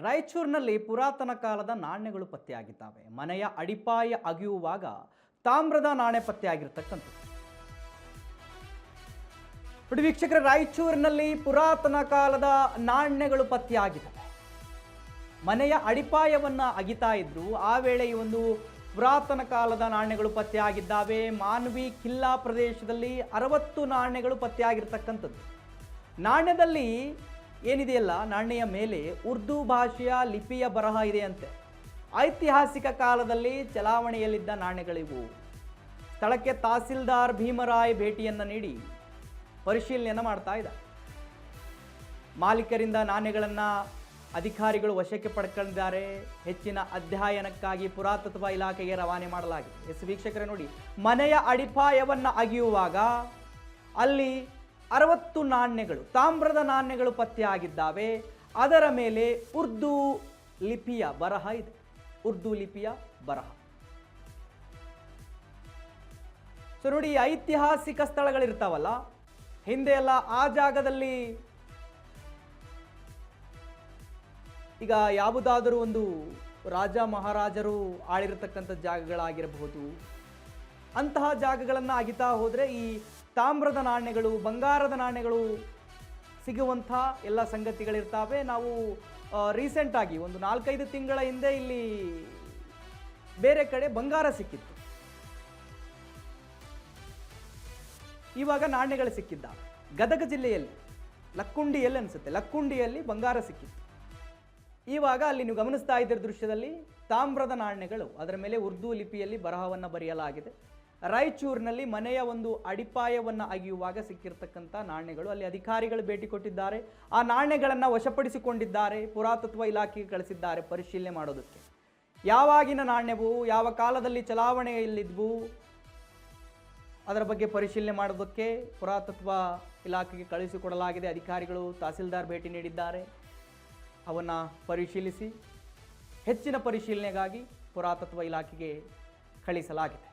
ರಾಯಚೂರಿನಲ್ಲಿ ಪುರಾತನ ಕಾಲದ ನಾಣ್ಯಗಳು ಪತ್ತೆಯಾಗಿದ್ದಾವೆ. ಮನೆಯ ಅಡಿಪಾಯ ಅಗೆಯುವಾಗ ತಾಮ್ರದ ನಾಣ್ಯ ಪತ್ತೆಯಾಗಿರ್ತಕ್ಕಂಥದ್ದು. ನೋಡಿ ವೀಕ್ಷಕರೇ, ರಾಯಚೂರಿನಲ್ಲಿ ಪುರಾತನ ಕಾಲದ ನಾಣ್ಯಗಳು ಪತ್ತೆಯಾಗಿದ್ದಾವೆ. ಮನೆಯ ಅಡಿಪಾಯವನ್ನ ಅಗಿತಾ ಇದ್ರು. ಆ ವೇಳೆ ಈ ಒಂದು ಪುರಾತನ ಕಾಲದ ನಾಣ್ಯಗಳು ಪತ್ತೆಯಾಗಿದ್ದಾವೆ. ಮಾನ್ವಿ ಕಿಲ್ಲಾ ಪ್ರದೇಶದಲ್ಲಿ 60 ನಾಣ್ಯಗಳು ಪತ್ತೆಯಾಗಿರ್ತಕ್ಕಂಥದ್ದು. ನಾಣ್ಯದಲ್ಲಿ ಏನಿದೆಯಲ್ಲ, ನಾಣ್ಯ ಮೇಲೆ ಉರ್ದು ಭಾಷೆಯ ಲಿಪಿಯ ಬರಹ ಇದೆಯಂತೆ. ಐತಿಹಾಸಿಕ ಕಾಲದಲ್ಲಿ ಚಲಾವಣೆಯಲ್ಲಿದ್ದ ನಾಣ್ಯಗಳಿವು. ಸ್ಥಳಕ್ಕೆ ತಹಸೀಲ್ದಾರ್ ಭೀಮರಾಯ್ ಭೇಟಿಯನ್ನು ನೀಡಿ ಪರಿಶೀಲನೆಯನ್ನು ಮಾಡ್ತಾ ಇದ್ದಾರೆ. ಮಾಲೀಕರಿಂದ ನಾಣ್ಯಗಳನ್ನು ಅಧಿಕಾರಿಗಳು ವಶಕ್ಕೆ ಪಡ್ಕೊಂಡಿದ್ದಾರೆ. ಹೆಚ್ಚಿನ ಅಧ್ಯಯನಕ್ಕಾಗಿ ಪುರಾತತ್ವ ಇಲಾಖೆಗೆ ರವಾನೆ ಮಾಡಲಾಗಿದೆ. ವೀಕ್ಷಕರೇ ನೋಡಿ, ಮನೆಯ ಅಡಿಪಾಯವನ್ನು ಅಗೆಯುವಾಗ ಅಲ್ಲಿ 60 ನಾಣ್ಯಗಳು, ತಾಮ್ರದ ನಾಣ್ಯಗಳು ಪತ್ತೆಯಾಗಿದ್ದಾವೆ. ಅದರ ಮೇಲೆ ಉರ್ದು ಲಿಪಿಯ ಬರಹ ಇದೆ. ಉರ್ದು ಲಿಪಿಯ ಬರಹ. ಸೊ ನೋಡಿ, ಐತಿಹಾಸಿಕ ಸ್ಥಳಗಳಿರ್ತಾವಲ್ಲ, ಹಿಂದೆ ಎಲ್ಲ ಆ ಜಾಗದಲ್ಲಿ ಈಗ ಯಾವುದಾದರೂ ಒಂದು ರಾಜ ಮಹಾರಾಜರು ಆಳಿರತಕ್ಕಂಥ ಜಾಗಗಳಾಗಿರಬಹುದು. ಅಂತಹ ಜಾಗಗಳನ್ನು ಅಗಿತಾ ಹೋದರೆ ಈ ತಾಮ್ರದ ನಾಣ್ಯಗಳು, ಬಂಗಾರದ ನಾಣ್ಯಗಳು ಸಿಗುವಂಥ ಎಲ್ಲ ಸಂಗತಿಗಳಿರ್ತಾವೆ. ನಾವು ರೀಸೆಂಟಾಗಿ ಒಂದು 4-5 ತಿಂಗಳ ಹಿಂದೆ ಇಲ್ಲಿ ಬೇರೆ ಕಡೆ ಬಂಗಾರ ಸಿಕ್ಕಿತ್ತು. ಇವಾಗ ನಾಣ್ಯಗಳು ಸಿಕ್ಕಿದ್ದಾವೆ. ಗದಗ ಜಿಲ್ಲೆಯಲ್ಲಿ ಲಕ್ಕುಂಡಿಯಲ್ಲಿ ಅನಿಸುತ್ತೆ, ಲಕ್ಕುಂಡಿಯಲ್ಲಿ ಬಂಗಾರ ಸಿಕ್ಕಿತ್ತು. ಇವಾಗ ಅಲ್ಲಿ ನೀವು ಗಮನಿಸ್ತಾ ಇದ್ದೀರ ದೃಶ್ಯದಲ್ಲಿ ತಾಮ್ರದ ನಾಣ್ಯಗಳು, ಅದರ ಮೇಲೆ ಉರ್ದು ಲಿಪಿಯಲ್ಲಿ ಬರಹವನ್ನು ಬರೆಯಲಾಗಿದೆ. ರಾಯಚೂರಿನಲ್ಲಿ ಮನೆಯ ಒಂದು ಅಡಿಪಾಯವನ್ನು ಅಗೆಯುವಾಗ ಸಿಕ್ಕಿರ್ತಕ್ಕಂಥ ನಾಣ್ಯಗಳು. ಅಲ್ಲಿ ಅಧಿಕಾರಿಗಳು ಭೇಟಿ ಕೊಟ್ಟಿದ್ದಾರೆ. ಆ ನಾಣ್ಯಗಳನ್ನು ವಶಪಡಿಸಿಕೊಂಡಿದ್ದಾರೆ. ಪುರಾತತ್ವ ಇಲಾಖೆಗೆ ಕಳಿಸಿದ್ದಾರೆ ಪರಿಶೀಲನೆ ಮಾಡೋದಕ್ಕೆ. ಯಾವಾಗಿನ ನಾಣ್ಯವು, ಯಾವ ಕಾಲದಲ್ಲಿ ಚಲಾವಣೆಯಲ್ಲಿದ್ವು, ಅದರ ಬಗ್ಗೆ ಪರಿಶೀಲನೆ ಮಾಡೋದಕ್ಕೆ ಪುರಾತತ್ವ ಇಲಾಖೆಗೆ ಕಳಿಸಿಕೊಡಲಾಗಿದೆ. ಅಧಿಕಾರಿಗಳು ತಹಸೀಲ್ದಾರ್ ಭೇಟಿ ನೀಡಿದ್ದಾರೆ. ಅವನ್ನು ಪರಿಶೀಲಿಸಿ ಹೆಚ್ಚಿನ ಪರಿಶೀಲನೆಗಾಗಿ ಪುರಾತತ್ವ ಇಲಾಖೆಗೆ ಕಳಿಸಲಾಗಿದೆ.